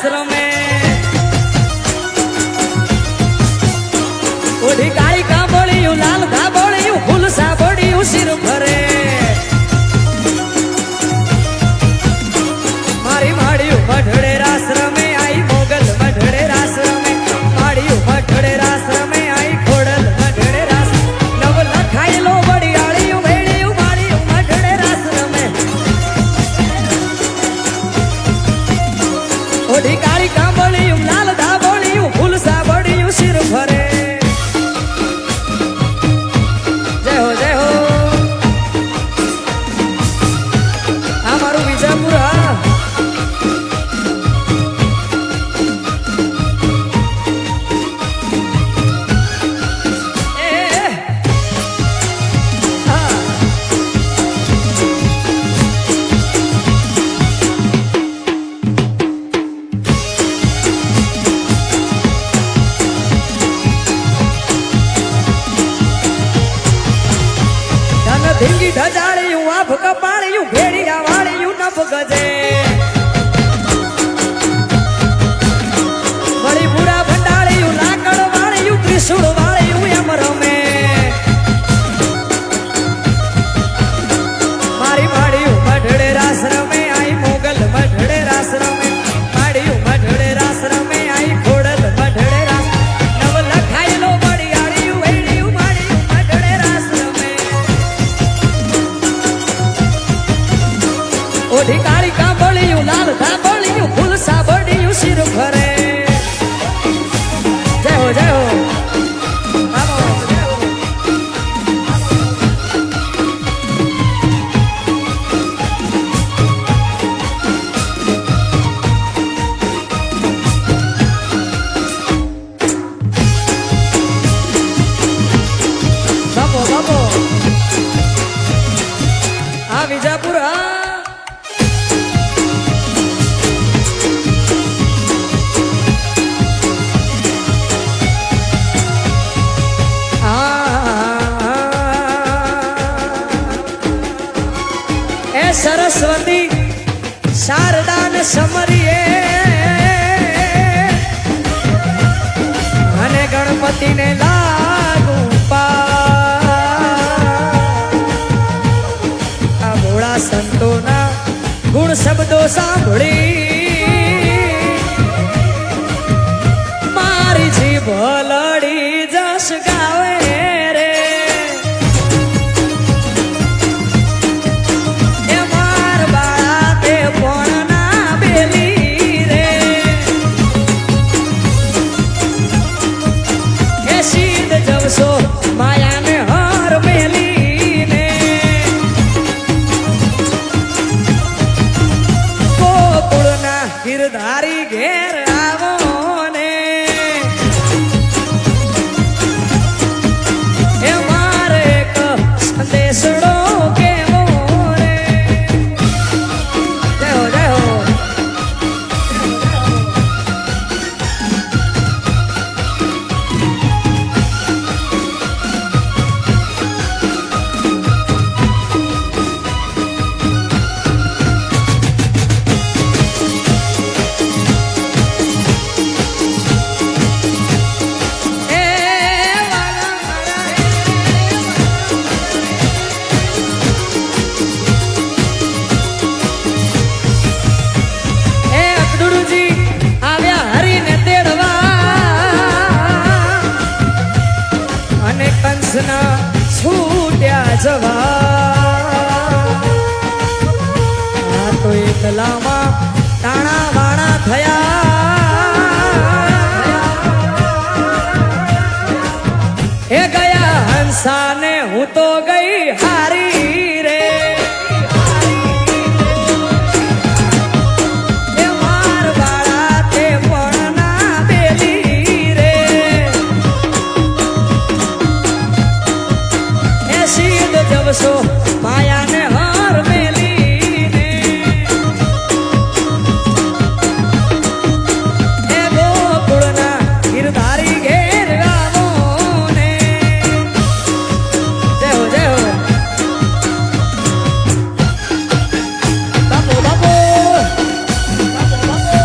રાસ રમે ઓઢી કાળી કાબોળિયું લાલ ધાબોળિયું ફૂલ સાબોળિયું શિર ભરે મારી માળિયું મઢડે રાસ રમે આઈ મોગલ મઢડે રાસ રમે માળિયું મઢડે રાસ રમે આઈ ખોડલ મઢડે રાસ નવ લખાયેલો વડિયાળિયું વેળિયું માળિયું મઢડે રાસ રમે ઓઢી કાળી કાબોળિયું લાલ ધાબોળિયું ફૂલ સાબોળિયું શિર ભરે ધીંગી ઢજાળિયું આભ કપાળિયું ભેડિયા વાળિયું નભ ગજે વળી બુરા ભંડાળિયું લાકડ વાળિયું ત્રિશુળ વાળિયું એમ રમે મારી માળિયું મઢડે રાસ રમે આઈ મોગલ મઢડે રાસ રમે માળિયું મઢડે રાસ રમે આઈ ખોડલ મઢડે રાસ નવ લખાયેલો વડિયાળિયું વેળિયું માળિયું મઢડે રાસ રમે ઓઢી કાળી કાબોળિયું લાલ ધાબોળિયું ફૂલ સાબોળિયું શિર ભરે જય હો જય હો બાપો બાપો આ વિજાપુર સરસ્વતી શારદાન સમરીએ અને ગણપતિને લાગુ આ ભોળા સંતોના ગુણ શબ્દો સાંભળી મારી જીભ લડી જશ ગાવે માયાને હાર મેલીને ગોકુળના ગિરધારી ઘેર આવો ને એ મારે એક સંદેશડો કેવો રે જય હો જય હો છૂટ્યા જવા તો એકલામાં ટાણા વાણા થયા એ ગયા હંસાને હું તો ગઈ હારી રે માયાને હાર મેલીને એ ગોકુળના ગિરધારી ઘેર ગાવો ને જય હો જય હો બાપો બાપો બાપો બાપો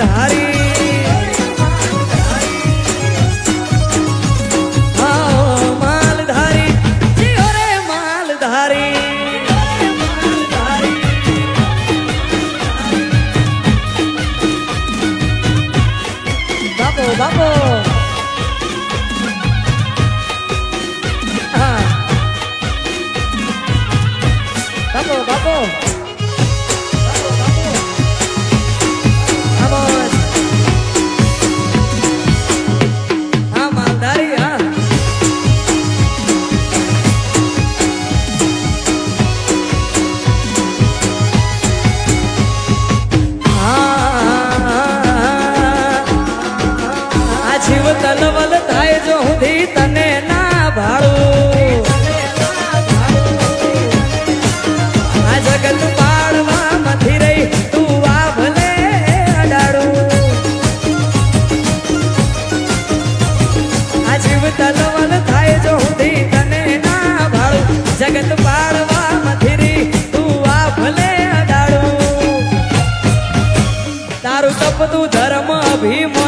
માલધારી હા માલધારી જીઓ રે માલધારી બાપો બાપો હા બાપો બાપો Vamos. હા માલધારી હા આ જીવ તલવલ થાય જો હુંધી તને ના ભાળું આ જગત પાડવા મથી રહી તું આ ભલે અડાડું આ જીવ તલવલ થાય જો હુંધી તને ના ભાળું જગત પાડવા મથી રહી તું આ ભલે અડાડું તારું તપતું ધર્મ અભિમાન